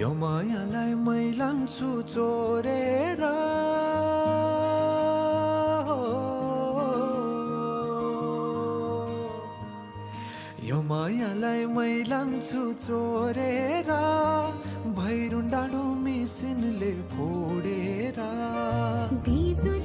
यो मायालाई मै लान्छु चोरेर यो मायालाई मै लान्छु चोरेर भैरुन डाँडो मिसिनले फोडेर बिजुली